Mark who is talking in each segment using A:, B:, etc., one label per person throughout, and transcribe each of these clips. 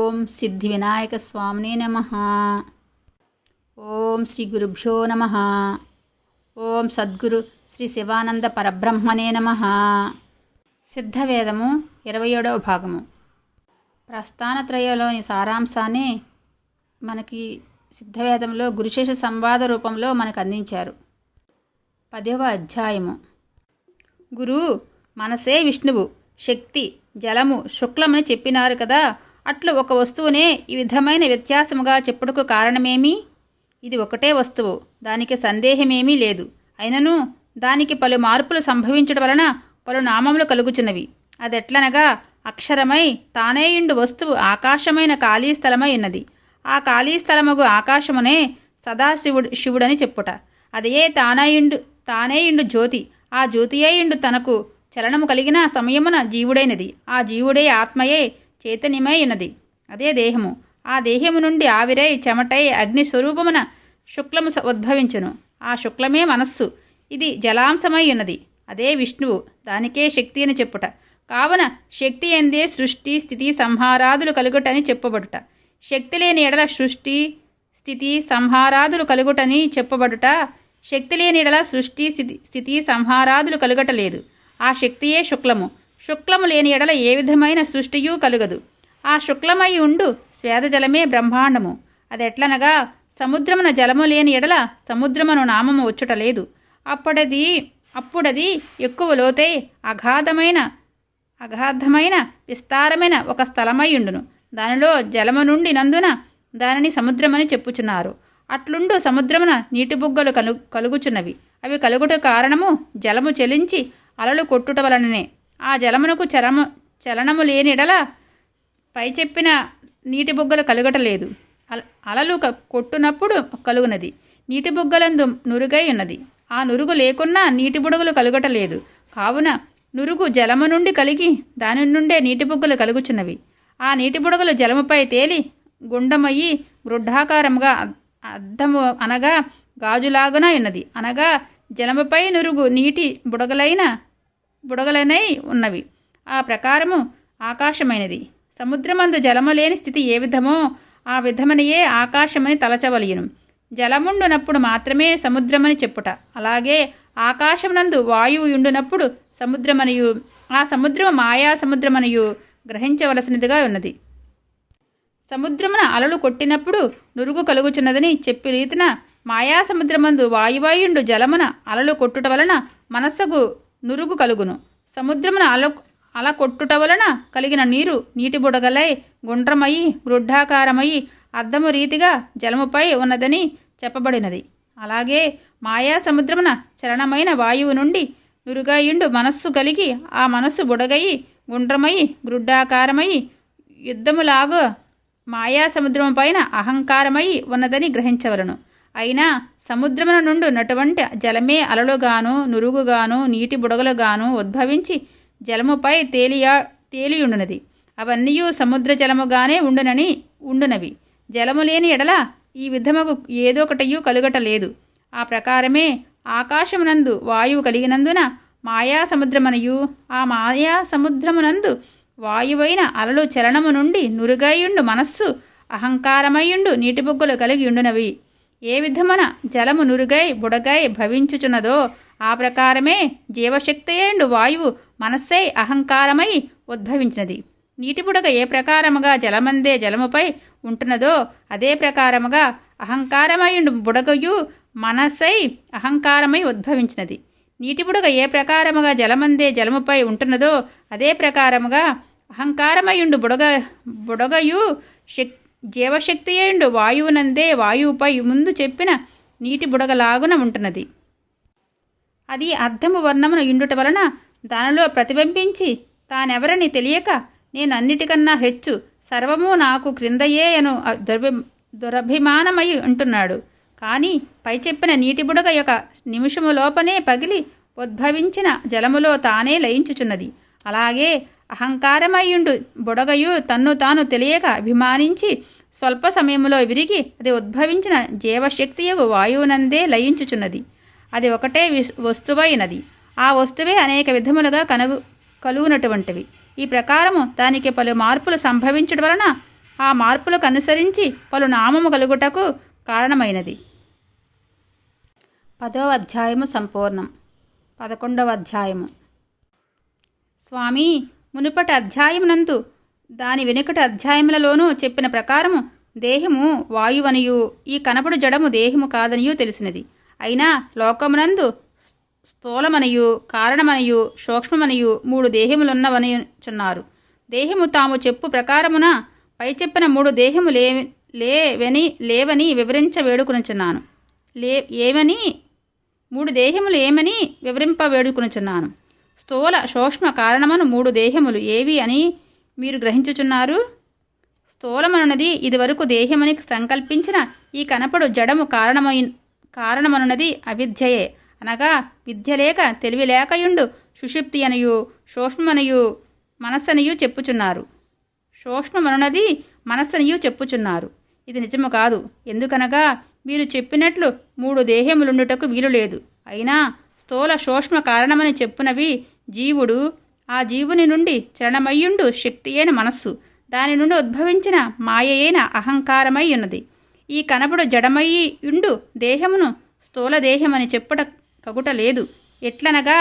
A: ఓం సిద్ధి వినాయక స్వామినే నమః. ఓం శ్రీ గురుభ్యో నమః. ఓం సద్గురు శ్రీ శివానంద పరబ్రహ్మణే నమః. సిద్ధవేదము 27వ భాగము. ప్రస్థానత్రయంలోని సారాంశాన్ని మనకి సిద్ధవేదంలో గురుశేష సంవాద రూపంలో మనకు అందించారు. 10వ అధ్యాయము. గురు మనసే విష్ణువు, శక్తి జలము శుక్లమని చెప్పినారు కదా, అట్లు ఒక వస్తువునే ఈ విధమైన వ్యత్యాసముగా చెప్పుటకు కారణమేమి? ఇది ఒకటే వస్తువు, దానికి సందేహమేమీ లేదు. అయినను దానికి పలు మార్పులు సంభవించడం వలన పలు నామములు కలుగుచున్నవి. అదెట్లనగా, అక్షరమై తానేయుండు వస్తువు ఆకాశమైన ఖాళీ స్థలమై ఉన్నది. ఆ ఖాళీ స్థలముగు ఆకాశమునే శివుడని చెప్పుట. అదే తానేయుండు జ్యోతి. ఆ జ్యోతియేయుండు తనకు చలనము కలిగిన సమయమున జీవుడైనది. ఆ జీవుడే ఆత్మయే చైతన్యమై ఉన్నది. అదే దేహము. ఆ దేహము నుండి ఆవిరై చెమటై అగ్ని స్వరూపమున శుక్లము ఉద్భవించును. ఆ శుక్లమే మనస్సు. ఇది జలాంశమై ఉన్నది. అదే విష్ణువు. దానికే శక్తి అని చెప్పుట. కావున శక్తి ఎందే సృష్టి స్థితి సంహారాదులు కలుగుటని చెప్పబడుట. శక్తి లేని ఎడల సృష్టి స్థితి సంహారాదులు కలుగుటని చెప్పబడుట. శక్తి లేని ఎడల సృష్టి స్థితి సంహారాదులు కలుగటలేదు. ఆ శక్తియే శుక్లము. శుక్లము లేని ఎడల ఏ విధమైన సృష్టియూ కలుగదు. ఆ శుక్లమై ఉండు స్వేదజలమే బ్రహ్మాండము. అదెట్లనగా, సముద్రమున జలము లేని ఎడల సముద్రమును నామము వచ్చుటలేదు. అప్పుడది ఎక్కువ లోతై అగాధమైన విస్తారమైన ఒక స్థలమై ఉండును. దానిలో జలము నుండి నందున దానిని సముద్రమని చెప్పుచున్నారు. అట్లుండు సముద్రమున నీటి బుగ్గలు కలుగుచున్నవి. అవి కలుగుట కారణము జలము చెలించి అలలు కొట్టుట వలననే. ఆ జలమునకు చలనము లేనిడల పై చెప్పిన నీటి బుగ్గలు కలుగటలేదు. అలలు కొట్టునప్పుడు కలుగునది. నీటి బుగ్గలందు నురుగై ఉన్నది. ఆ నురుగు లేకున్నా నీటి బుడగలు కలుగటలేదు. కావున నురుగు జలము నుండి కలిగి దాని నుండే నీటి బుగ్గలు కలుగుచున్నవి. ఆ నీటి బుడగలు జలముపై తేలి గుండమయ్యి వృద్ధాకారముగా అద్దము అనగా గాజులాగున ఉన్నది. అనగా జలముపై నురుగు నీటి బుడగలనై ఉన్నవి. ఆ ప్రకారము ఆకాశమైనది. సముద్రమందు జలము లేని స్థితి ఏ విధమో ఆ విధమనియే ఆకాశమని తలచవలయును. జలముండునప్పుడు మాత్రమే సముద్రమని చెప్పుట. అలాగే ఆకాశమునందు వాయువు ఉండునప్పుడు సముద్రమనియు, ఆ సముద్రము మాయా సముద్రమనియు గ్రహించవలసినదిగా ఉన్నది. సముద్రమున అలలు కొట్టినప్పుడు నురుగు కలుగుచున్నదని చెప్పి రీతిన మాయా సముద్రమందు వాయువాయుండు జలమున అలలు కొట్టుట వలన మనస్సుకు నురుగు కలుగును. సముద్రమున అల కొట్టుట వలన కలిగిన నీరు నీటి బుడగలై గుండ్రమయ్యి వృద్ధాకారమయ్యి అద్దము రీతిగా జలముపై ఉన్నదని చెప్పబడినది. అలాగే మాయా సముద్రమున చలనమైన వాయువు నుండి నురుగాయుండు మనస్సు కలిగి ఆ మనస్సు బుడగయి గుండ్రమయ్యి వృద్ధాకారమయ్యి యుద్ధములాగా మాయా సముద్రము పైన అహంకారమై ఉన్నదని గ్రహించవలను. అయినా సముద్రమున నుండి నటువంటి జలమే అలలుగాను నురుగుగాను నీటి బుడగలుగాను ఉద్భవించి జలముపై తేలియుండునది. అవన్నీ సముద్ర జలముగానే ఉండునవి. జలము లేని ఎడల ఈ విధముగు ఏదొకటయు కలుగటలేదు. ఆ ప్రకారమే ఆకాశమునందు వాయువు కలిగినందున మాయా సముద్రమనియు, ఆ మాయా సముద్రమునందు వాయువైన అలలు చలనము నుండి నురుగాయుండు మనస్సు అహంకారమయ్యుండు నీటి బుగ్గలు కలిగి ఉండునవి. ఏ విధమున జలము నురుగై బుడగై భవించుచున్నదో ఆ ప్రకారమే జీవశక్తియేండు వాయువు మనస్సై అహంకారమై ఉద్భవించినది. నీటి బుడగ ఏ ప్రకారముగా జలమందే జలముపై ఉంటున్నదో అదే ప్రకారముగా అహంకారమయ్యుండు బుడగయు మనస్సై అహంకారమై ఉద్భవించినది. నీటి బుడగ ఏ ప్రకారముగా జలమందే జలముపై ఉంటున్నదో అదే ప్రకారముగా అహంకారమయుండు బుడగయు జీవశక్తియేండు వాయువునందే వాయువుపై ముందు చెప్పిన నీటి బుడగలాగున ఉంటున్నది. అది అద్దము వర్ణమును ఇండుట వలన దానిలో ప్రతిబింబించి తానెవరని తెలియక నేను అన్నిటికన్నా హెచ్చు, సర్వము నాకు క్రిందయే అను దురభిమానమై ఉంటున్నాడు. కానీ పై చెప్పిన నీటి బుడగ యొక్క నిమిషము లోపనే పగిలి ఉద్భవించిన జలములో తానే లయించుచున్నది. అలాగే అహంకారమయ్యుండు బుడగయు తన్ను తాను తెలియక అభిమానించి స్వల్ప సమయంలో విరిగి అది ఉద్భవించిన జీవశక్తియగు వాయువునందే లయించుచున్నది. అది ఒకటే వస్తువైనది. ఆ వస్తువే అనేక విధములుగా కలుగునటువంటివి. ఈ ప్రకారము దానికి పలు మార్పులు సంభవించడం వలన ఆ మార్పులకు అనుసరించి పలు నామము కలుగుటకు కారణమైనది. 10వ అధ్యాయము సంపూర్ణం. 11వ అధ్యాయము. స్వామి, మునుపటి అధ్యాయమునందు దాని వెనుకటి అధ్యాయములలోనూ చెప్పిన ప్రకారము దేహము వాయువనియు ఈ కనపడు జడము దేహము కాదనియూ తెలిసినది. అయినా లోకమునందు స్థూలమనియు కారణమనియు సూక్ష్మమనియు 3 దేహములున్నవనిచున్నారు. దేహము తాము చెప్పు ప్రకారమున పై చెప్పిన 3 దేహము లేవని వివరించ వేడుకొనుచున్నాను. ఏమని 3 దేహములు ఏమని వివరింప వేడుకొనుచున్నాను. స్థూల సూక్ష్మ కారణమను 3 దేహములు ఏవి అని మీరు గ్రహించుచున్నారు? స్థూలమనున్నది ఇదివరకు దేహమని సంకల్పించిన ఈ కనపడు జడము కారణమనున్నది అవిద్యయే, అనగా విద్య లేక తెలివి లేకయుండు సుషుప్తి అనియు సూక్ష్మమనియు మనస్సనియు చెప్పుచున్నారు. సూక్ష్మమనున్నది మనస్సనియు చెప్పుచున్నారు. ఇది నిజము కాదు. ఎందుకనగా మీరు చెప్పినట్లు 3 దేహములుండుటకు వీలు లేదు. అయినా స్థూల సూక్ష్మ కారణమని చెప్పునవి జీవుడు, ఆ జీవుని నుండి చలనమయ్యుండు శక్తి అయిన మనస్సు, దాని నుండి ఉద్భవించిన మాయ అయిన అహంకారమై ఉన్నది. ఈ కనపడు జడమయ్యుండు దేహమును స్థూల దేహమని చెప్పుట కగుట లేదు. ఎట్లనగా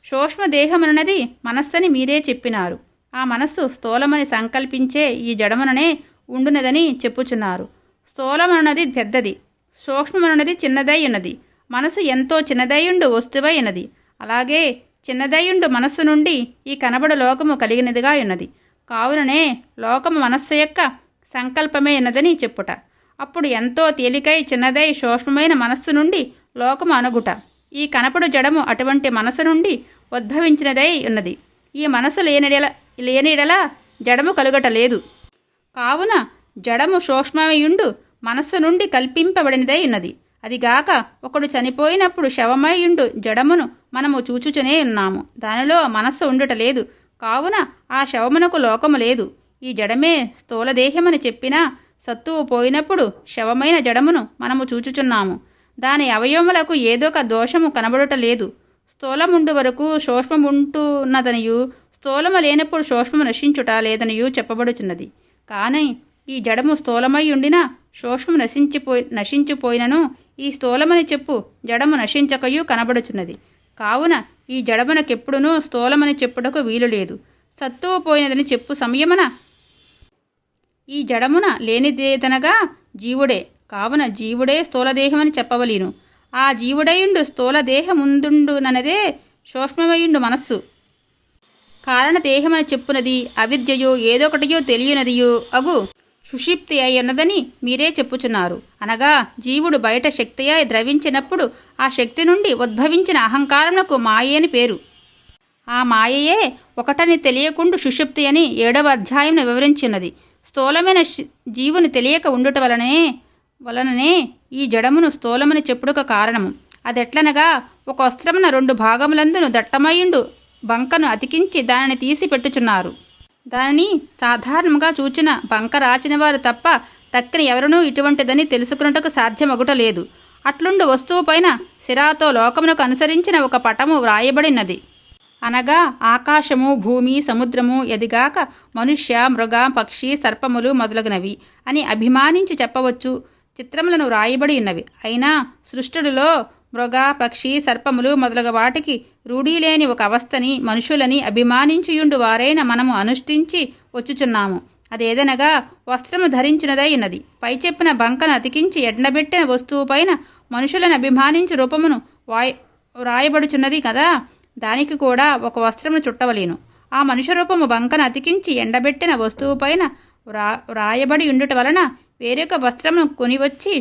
A: సూక్ష్మదేహమనున్నది మనస్సని మీరే చెప్పినారు. ఆ మనస్సు స్థూలమని సంకల్పించే ఈ జడముననే ఉండునదని చెప్పుచున్నారు. స్థూలమనున్నది పెద్దది, సూక్ష్మమనున్నది చిన్నదై ఉన్నది. మనసు ఎంతో చిన్నదైయుండు వస్తువై ఉన్నది. అలాగే చిన్నదైయుండు మనస్సు నుండి ఈ కనబడు లోకము కలిగినదిగా ఉన్నది. కావుననే లోకము మనస్సు యొక్క సంకల్పమే ఉన్నదని చెప్పుట. అప్పుడు ఎంతో తేలికై చిన్నదై సూక్ష్మమైన మనస్సు నుండి లోకము అనుగుట. ఈ కనపడు జడము అటువంటి మనసు నుండి ఉద్భవించినదై ఉన్నది. ఈ మనసు లేనిడల జడము కలుగటలేదు. కావున జడము సూక్ష్మమయుండు మనస్సు నుండి కల్పింపబడినదై ఉన్నది. అదిగాక ఒకడు చనిపోయినప్పుడు శవమయుండు జడమును మనము చూచుచునే ఉన్నాము. దానిలో మనస్సు ఉండుటలేదు. కావున ఆ శవమునకు లోకము లేదు. ఈ జడమే స్థూలదేహమని చెప్పినా సత్తువు పోయినప్పుడు శవమైన జడమును మనము చూచుచున్నాము. దాని అవయవములకు ఏదొక దోషము కనబడుటలేదు. స్థూలముండు వరకు సూక్ష్మముంటున్నదనియు స్థూలము లేనప్పుడు సూక్ష్మము నశించుట లేదనియు చెప్పబడుచున్నది. కానీ ఈ జడము స్థూలమై ఉండినా సూక్ష్మము నశించిపోయినను ఈ స్థూలమని చెప్పు జడము నశించకయు కనబడుచున్నది. కావున ఈ జడమునకెప్పుడునూ స్థూలమని చెప్పుటకు వీలు లేదు. సత్తువు పోయినదని చెప్పు సమయమున ఈ జడమున లేనిదేదనగా జీవుడే. కావున జీవుడే స్థూలదేహమని చెప్పవలీను. ఆ జీవుడయుండు స్థూలదేహముందుండుననదే సూక్ష్మమయుండు మనస్సు కారణదేహమని చెప్పునది అవిద్యయో ఏదొకటియో తెలియనదియో అగు సుషిప్తి అయి ఉన్నదని మీరే చెప్పుచున్నారు. అనగా జీవుడు బయట శక్తి అయి ద్రవించినప్పుడు ఆ శక్తి నుండి ఉద్భవించిన అహంకారమునకు మాయని పేరు. ఆ మాయయే ఒకటని తెలియకుండు సుషుప్తి అని 7వ అధ్యాయం వివరించినది. స్థూలమైన జీవుని తెలియక ఉండుట వలననే ఈ జడమును స్థూలమని చెప్పుడుక కారణము. అదెట్లనగా ఒక వస్త్రమున 2 భాగములందును దట్టమయుండు బంకను అతికించి దానిని తీసి పెట్టుచున్నారు. దానిని సాధారణంగా చూచిన బంక రాచిన వారు తప్ప తక్కిన ఎవరునూ ఇటువంటిదని తెలుసుకున్నటకు సాధ్యమగుటలేదు. అట్లుండు వస్తువు పైన సిరాతో లోకమునకు అనుసరించిన ఒక పటము వ్రాయబడినది. అనగా ఆకాశము, భూమి, సముద్రము, ఎదిగాక మనుష్య, మృగ, పక్షి, సర్పములు మొదలగునవి అని అభిమానించి చెప్పవచ్చు. చిత్రములను వ్రాయబడి ఉన్నవి. అయినా సృష్టిలో మృగ, పక్షి, సర్పములు మొదలగు వాటికి రూఢీలేని ఒక అవస్థని మనుషులని అభిమానించియుండు వారైన మనము అనుష్ఠించి వచ్చుచున్నాము. అదేదనగా వస్త్రము ధరించినదై ఉన్నది. పై చెప్పిన బంకను అతికించి ఎండబెట్టిన వస్తువు పైన మనుషులను అభిమానించి రూపమును వ్రాయబడుచున్నది కదా. దానికి కూడా ఒక వస్త్రమును చుట్టవలేను. ఆ మనుష్య రూపము బంకను అతికించి ఎండబెట్టిన వస్తువు పైన వ్రాయబడి ఉండుట వలన వేరొక వస్త్రమును కొనివచ్చి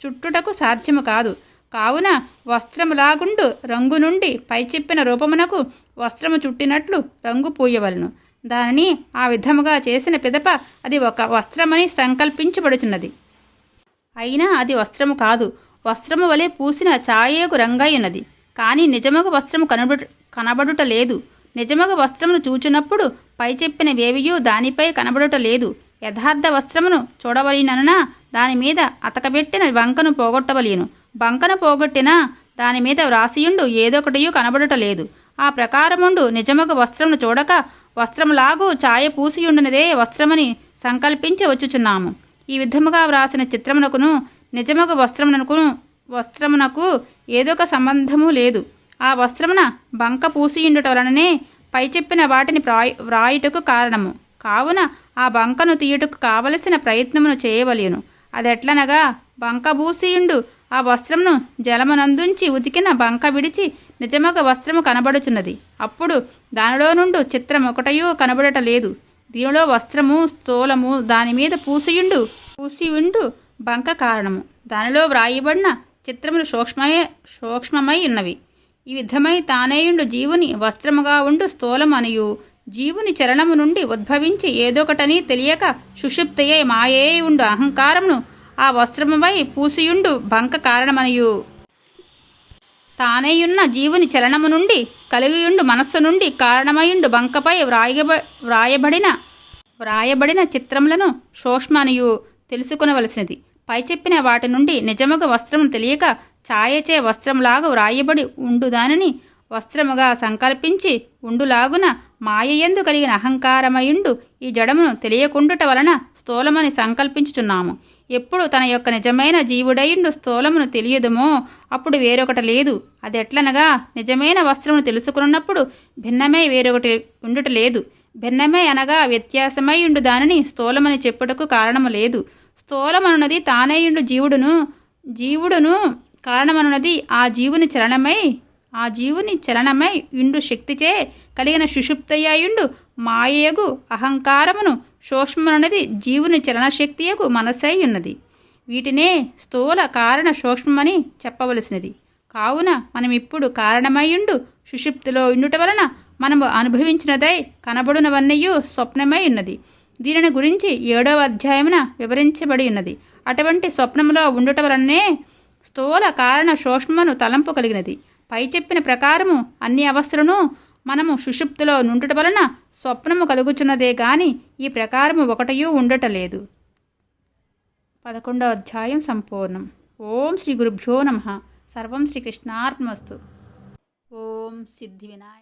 A: చుట్టుటకు సాధ్యము కాదు. కావున వస్త్రములాగుండు రంగు నుండి పై చెప్పిన రూపమునకు వస్త్రము చుట్టినట్లు రంగు పూయవలను. దానిని ఆ విధముగా చేసిన పిదప అది ఒక వస్త్రమని సంకల్పించబడుచున్నది. అయినా అది వస్త్రము కాదు. వస్త్రము వలె పూసిన ఛాయకు రంగై ఉన్నది. కానీ నిజమగు వస్త్రము కనబడుట లేదు. నిజమగు వస్త్రమును చూచునప్పుడు పై చెప్పినవేవియూ దానిపై కనబడుట లేదు. యథార్థ వస్త్రమును చూడవలనన్నా దానిమీద అతకబెట్టిన బంకను పోగొట్టవలేను. బంకను పోగొట్టినా దానిమీద వ్రాసియుండు ఏదొకటియూ కనబడుటలేదు. ఆ ప్రకారముండు నిజమగు వస్త్రమును చూడక వస్త్రములాగు ఛాయ పూసియుండునదే వస్త్రమని సంకల్పించి వచ్చుచున్నాము. ఈ విధముగా వ్రాసిన చిత్రమునకును నిజమగు వస్త్రమునకు ఏదొక సంబంధము లేదు. ఆ వస్త్రమున బంక పూసియుండుట వలననే పై చెప్పిన వాటిని వ్రాయుటకు కారణము. కావున ఆ బంకను తీయుటకు కావలసిన ప్రయత్నమును చేయవలెను. అదెట్లనగా, బంక పూసియుండు ఆ వస్త్రమును జలమునందుంచి ఉతికిన బంక విడిచి నిజమగ వస్త్రము కనబడుచున్నది. అప్పుడు దానిలో నుండి చిత్రం ఒకటయూ కనబడట లేదు. దీనిలో వస్త్రము స్థూలము, దానిమీద పూసియుండు బంక కారణము. దానిలో వ్రాయబడిన చిత్రములు సూక్ష్మమై ఉన్నవి. ఈ విధమై తానేయుండు జీవుని వస్త్రముగా ఉండు స్థూలం అనియు, జీవుని చలనము నుండి ఉద్భవించి ఏదొకటని తెలియక సుషుప్తయే మాయే ఉండు అహంకారమును ఆ వస్త్రముపై పూసియుండు బంక కారణమనియు, తానేయున్న జీవుని చలనము నుండి కలిగియుండు మనస్సు నుండి కారణమయుండు బంకపై వ్రాయబడిన చిత్రములను సూక్ష్మనియు తెలుసుకునవలసినది. పై చెప్పిన వాటి నుండి నిజముగా వస్త్రము తెలియక ఛాయచే వస్త్రములాగా వ్రాయబడి ఉండు దానిని వస్త్రముగా సంకల్పించి ఉండులాగున మాయయందు కలిగిన అహంకారమయుండు ఈ జడమును తెలియకుండుట వలన స్థూలమని సంకల్పించుచున్నాము. ఎప్పుడు తన యొక్క నిజమైన జీవుడయుండు స్థూలమును తెలియదుమో అప్పుడు వేరొకటి లేదు. అదెట్లనగా, నిజమైన వస్త్రమును తెలుసుకున్నప్పుడు భిన్నమై వేరొకటి ఉండుట లేదు. భిన్నమై అనగా వ్యత్యాసమై ఉండు దానిని స్థూలమని చెప్పుటకు కారణము లేదు. స్థూలమనున్నది తానేయుండు జీవుడును కారణమనున్నది ఆ జీవుని చలనమై యుండు శక్తిచే కలిగిన సుషుప్తయ్యుండు మాయయగు అహంకారమును సూక్ష్మనున్నది జీవుని చలనశక్తియగు మనసై ఉన్నది. వీటినే స్థూల కారణ సూక్ష్మమని చెప్పవలసినది. కావున మనమిప్పుడు కారణమయ్యుండు సుషుప్తిలో ఉండుట వలన మనము అనుభవించినదై కనబడునవన్నయూ స్వప్నమై ఉన్నది. దీనిని గురించి 7వ అధ్యాయమున వివరించబడి ఉన్నది. అటువంటి స్వప్నములో ఉండుట వలనే స్థూల కారణ సూక్ష్మను తలంపు కలిగినది. పై చెప్పిన ప్రకారము అన్ని అవస్థలను మనము సుషుప్తిలో నుండుట వలన స్వప్నము కలుగుచున్నదే గాని ఈ ప్రకారము ఒకటయూ ఉండటలేదు. 11వ అధ్యాయం సంపూర్ణం. ఓం శ్రీ గురుభ్యో నమః. సర్వం శ్రీకృష్ణార్పణమస్తు. ఓం సిద్ధి వినాయక.